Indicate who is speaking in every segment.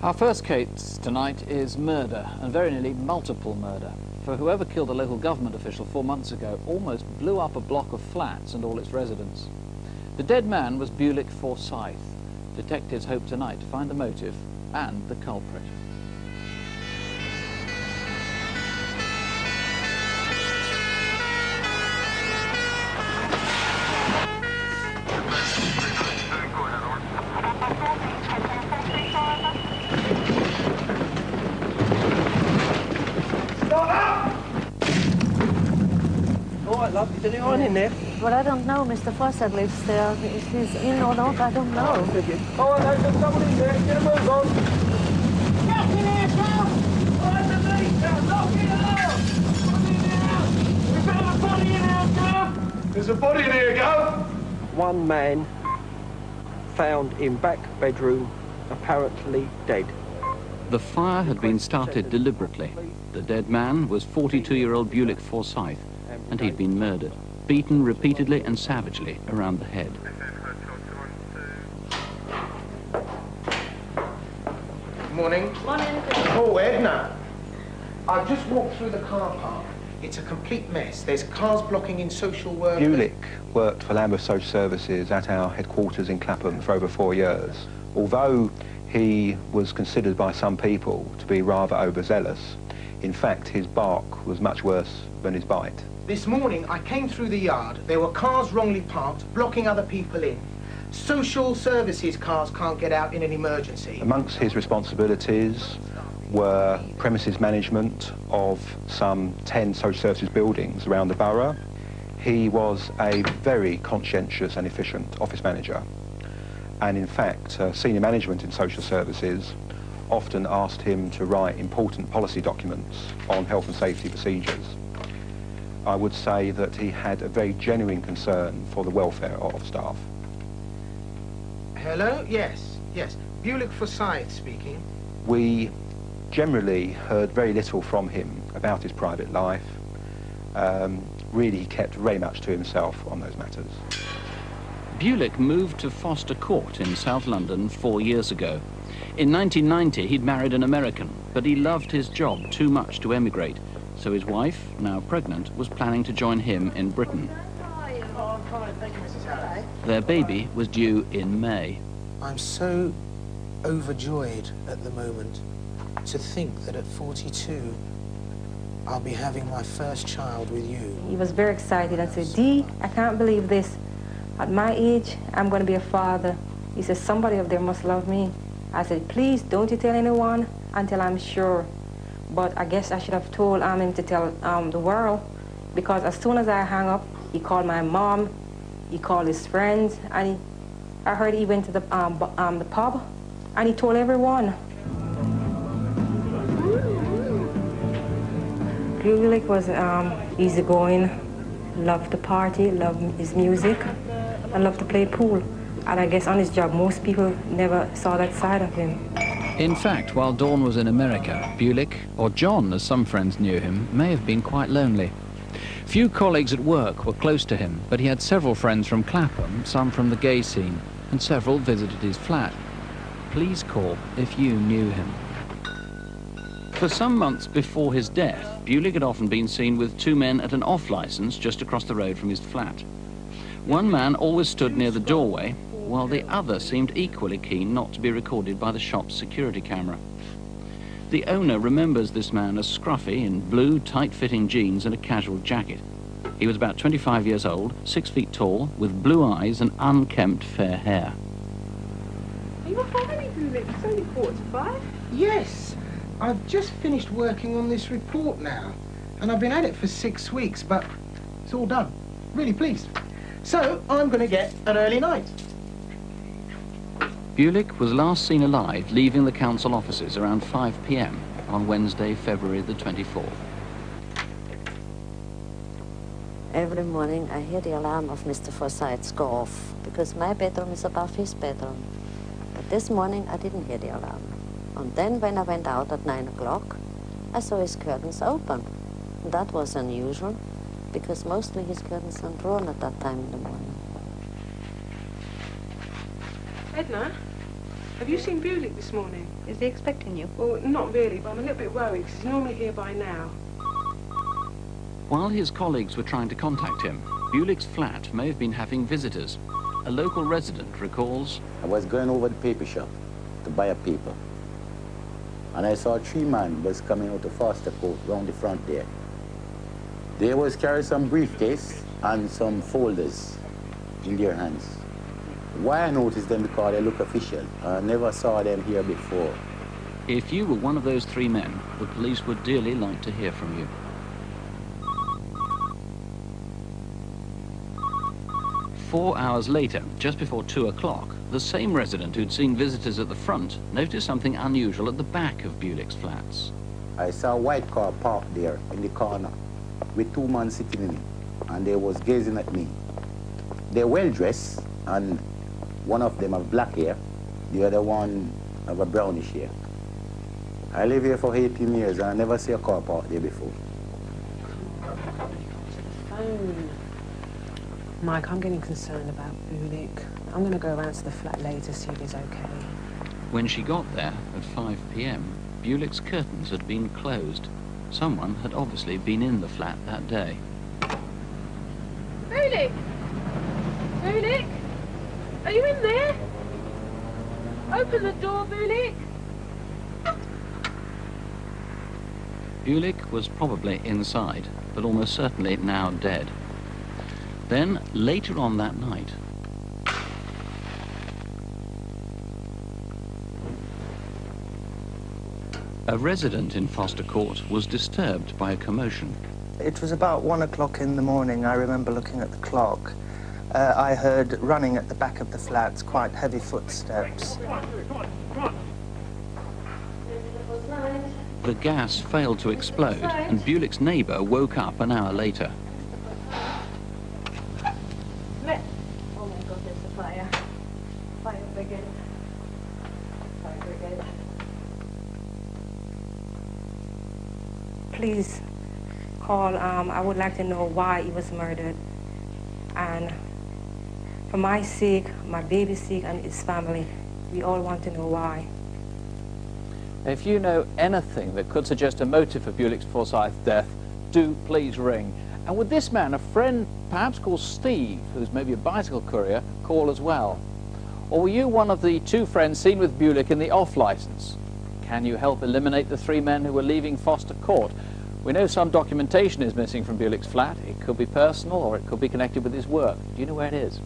Speaker 1: Our first case tonight is murder, and very nearly multiple murder. For whoever killed a local government official 4 months ago almost blew up a block of flats and all its residents. The dead man was Bulic Forsythe. Detectives hope tonight to find the motive and the culprit.
Speaker 2: Is anyone in there?
Speaker 3: Well, I don't know. Mr. Forsythe lives there. If he's in or not, I don't know.
Speaker 2: Oh, there's someone in there. Get a move on.
Speaker 4: Get in here, Joe! Where's the police? Lock it up! We've got a body in here, Joe!
Speaker 2: There's a body in here, go! One man found in back bedroom, apparently dead.
Speaker 5: The fire had been started deliberately. The dead man was 42-year-old Bulic Forsythe, and he'd been murdered, beaten repeatedly and savagely around the head.
Speaker 6: Morning.
Speaker 3: Morning.
Speaker 6: Oh, Edna. I've just walked through the car park. It's a complete mess. There's cars blocking in social work.
Speaker 7: Bulic worked for Lambeth Social Services at our headquarters in Clapham for over 4 years. Although he was considered by some people to be rather overzealous, in fact his bark was much worse than his bite.
Speaker 6: This morning, I came through the yard. There were cars wrongly parked, blocking other people in. Social services cars can't get out in an emergency.
Speaker 7: Amongst his responsibilities were premises management of some 10 social services buildings around the borough. He was a very conscientious and efficient office manager. And in fact, senior management in social services often asked him to write important policy documents on health and safety procedures. I would say that he had a very genuine concern for the welfare of staff.
Speaker 6: Hello? Yes, yes. Bulic Forsythe speaking.
Speaker 7: We generally heard very little from him about his private life. Really, he kept very much to himself on those matters.
Speaker 5: Bulic moved to Foster Court in South London 4 years ago. In 1990, he'd married an American, but he loved his job too much to emigrate. So his wife, now pregnant, was planning to join him in Britain.
Speaker 6: Oh, I'm fine, thank you, Mrs. Harris.
Speaker 5: Their baby was due in May.
Speaker 6: I'm so overjoyed at the moment to think that at 42, I'll be having my first child with you.
Speaker 8: He was very excited and said, Dee, I can't believe this. At my age, I'm going to be a father. He said, somebody up there must love me. I said, please, don't you tell anyone until I'm sure. But I guess I should have told him to tell the world, because as soon as I hung up, he called my mom, he called his friends, and I heard he went to the pub, and he told everyone. Bulic was easygoing, loved to party, loved his music, and loved to play pool. And I guess on his job, most people never saw that side of him.
Speaker 5: In fact, while Dawn was in America, Bulic, or John as some friends knew him, may have been quite lonely. Few colleagues at work were close to him, but he had several friends from Clapham, some from the gay scene, and several visited his flat. Please call if you knew him. For some months before his death, Bulic had often been seen with 2 men at an off-licence just across the road from his flat. One man always stood near the doorway, while the other seemed equally keen not to be recorded by the shop's security camera. The owner remembers this man as scruffy in blue, tight-fitting jeans and a casual jacket. He was about 25 years old, 6 feet tall, with blue eyes and unkempt fair hair.
Speaker 4: Are you up already, Bulic? It's only 4:45.
Speaker 6: Yes, I've just finished working on this report now, and I've been at it for 6 weeks, but it's all done. Really pleased. So I'm going to get an early night.
Speaker 5: Bulic was last seen alive leaving the council offices around 5 p.m. on Wednesday, February the 24th.
Speaker 3: Every morning I hear the alarm of Mr. Forsythe go off, because my bedroom is above his bedroom. But this morning I didn't hear the alarm. And then when I went out at 9 o'clock, I saw his curtains open. And that was unusual, because mostly his curtains are drawn at that time in the morning.
Speaker 4: Edna,
Speaker 8: Have you seen Bulic this morning?
Speaker 9: Is he expecting you?
Speaker 8: Well, not really, but I'm a little bit worried because he's normally here by now.
Speaker 5: While his colleagues were trying to contact him, Bulic's flat may have been having visitors. A local resident recalls,
Speaker 10: I was going over the paper shop to buy a paper, and I saw 3 men was coming out of Foster Court round the front there. They was carrying some briefcase and some folders in their hands. Why I noticed them because they look official. I never saw them here before.
Speaker 5: if you were one of those 3 men, the police would dearly like to hear from you. 4 hours later, just before 2 o'clock, the same resident who'd seen visitors at the front noticed something unusual at the back of Bulic's flats.
Speaker 10: I saw a white car parked there in the corner with 2 men sitting in it, and they was gazing at me. They're well dressed, and one of them have black hair, the other one have a brownish hair. I live here for 18 years and I never see a car parked there before.
Speaker 11: Mike, I'm getting concerned about Bulic. I'm going to go around to the flat later, see if he's okay.
Speaker 5: When she got there at 5 p.m, Bulic's curtains had been closed. Someone had obviously been in the flat that day.
Speaker 8: Bulic! Bulic! Are you in there? Open the door, Bulic!
Speaker 5: Bulic was probably inside, but almost certainly now dead. Then, later on that night, a resident in Foster Court was disturbed by a commotion.
Speaker 12: It was about 1 o'clock in the morning. I remember looking at the clock. I heard running at the back of the flats, quite heavy footsteps.
Speaker 5: The gas failed to explode, and Bulic's neighbour woke up an hour later.
Speaker 9: Oh my God, there's a fire. Fire brigade. Fire brigade.
Speaker 8: Please call. I would like to know why he was murdered. And for my sake, my baby's sake, and his family, we all want to know why.
Speaker 1: If you know anything that could suggest a motive for Bulic's Forsythe's death, do please ring. And would this man, a friend perhaps called Steve, who's maybe a bicycle courier, call as well? Or were you one of the 2 friends seen with Bulic in the off-licence? Can you help eliminate the 3 men who were leaving Foster Court? We know some documentation is missing from Bulic's flat. It could be personal or it could be connected with his work. Do you know where it is?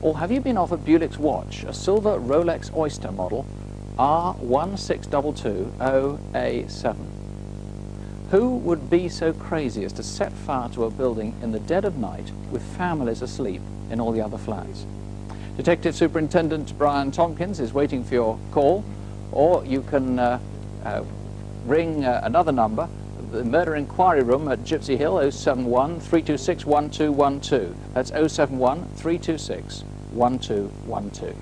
Speaker 1: Or have you been offered Bulic's watch, a silver Rolex Oyster model, R16220A7? Who would be so crazy as to set fire to a building in the dead of night with families asleep in all the other flats? Detective Superintendent Brian Tompkins is waiting for your call, or you can ring another number, the Murder Inquiry Room at Gypsy Hill, 071 326 1212. That's 071 326 1212.